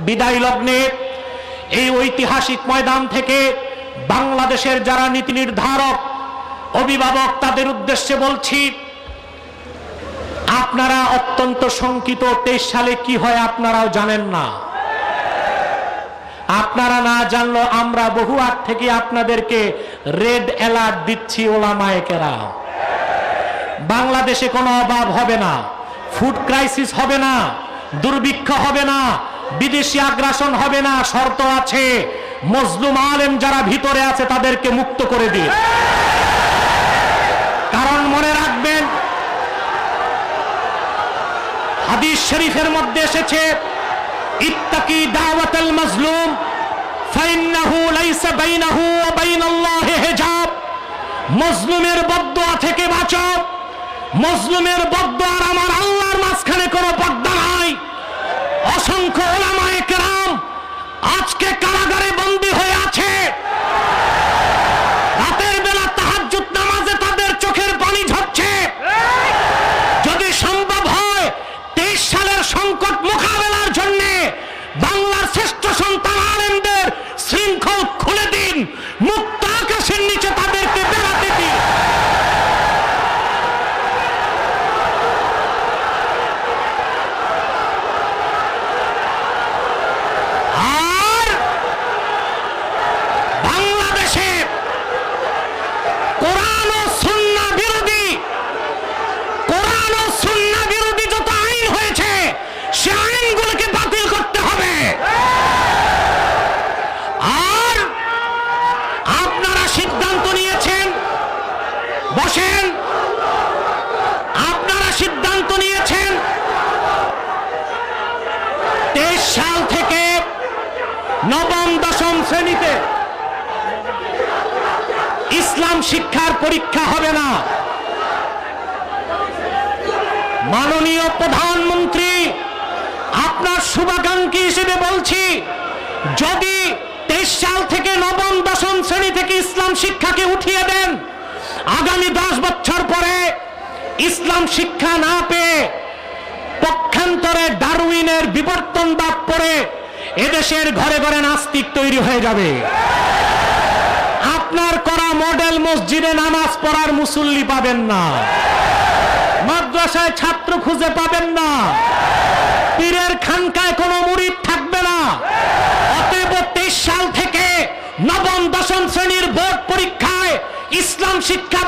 বিদায় লগ্নে এই ঐতিহাসিক ময়দান থেকে বাংলাদেশের যারা নীতি নির্ধারক, অভিভাবক, তাদের উদ্দেশ্যে বলছি, আপনারা অত্যন্ত শঙ্কিত। 23 সালে কি হয় আপনারাও জানেন না। আপনারা না জানলো আমরা বহু আগ থেকে আপনাদেরকে রেড অ্যালার্ট দিচ্ছি। ওলামায়ে কেরাম, বাংলাদেশে কোনো অভাব হবে না, ফুড ক্রাইসিস হবে না, দুর্ভিক্ষ হবে না, বিদেশি আগ্রাসন হবে না। শর্ত আছে, মজলুম আলেম যারা ভিতরে আছে তাদেরকে মুক্ত করে দিন। কারণ মনে রাখবেন, হাদিস শরীফের মধ্যে এসেছে, ইত্তাকি দাওয়াতাল মাজলুম ফাইন্নাহু লাইসা বাইনাহু ওয়া বাইনাল্লাহি হিজাব। মজলুমের বদদুয়া থেকে বাঁচো। মজলুমের বদদুয়া আর আমার আল্লাহর মাঝখানে কোনো পর্দা নাই। অসংখ্য উলামায়ে কেরাম আজকে কারাগারে বন্দী হয়ে আছে। রাতের বেলা তাহাজ্জুদ নামাজে তাদের চোখের পানি ঝরছে। যদি সম্ভব হয় 23 সালের সংকট মোকাবেলার জন্য বাংলার শ্রেষ্ঠ সন্তান আলেমদের শৃঙ্খল খুলে দিন, মুক্ত আকাশের নিচে তাদেরকে বেড়াতে দিন। আর বাংলাদেশে কোরআন ও সুন্নাহ বিরোধী যত আইন হয়েছে সে আইনগুলোকে বাতিল করতে হবে। আর আপনারা সিদ্ধান্ত নিয়েছেন, বসেন, আপনারা সিদ্ধান্ত নিয়েছেন 23 সাল থেকে নবম দশম শ্রেণীতে ইসলাম শিক্ষার পরীক্ষা হবে না। মাননীয় প্রধানমন্ত্রী, আপনার শুভাকাঙ্ক্ষী হিসেবে বলছি, যদি 23 সাল থেকে নবম দশম শ্রেণী থেকে ইসলাম শিক্ষাকে উঠিয়ে দেন, আগামী 10 বছর পরে ইসলাম শিক্ষা না পেয়ে পক্ষান্তরে ডারউইনের বিবর্তনবাদ পড়ে এদেশের ঘরে ঘরে নাস্তিক তৈরি হয়ে যাবে। আপনার করা মডেল মসজিদে নামাজ পড়ার মুসল্লি পাবেন না, মাদ্রাসায় ছাত্র খুঁজে পাবেন না, পীরের খানকায় কোনো মুরিদ থাকবে না। অতএব 23 সাল থেকে নবম দশম শ্রেণীর বোর্ড পরীক্ষায় ইসলাম শিক্ষা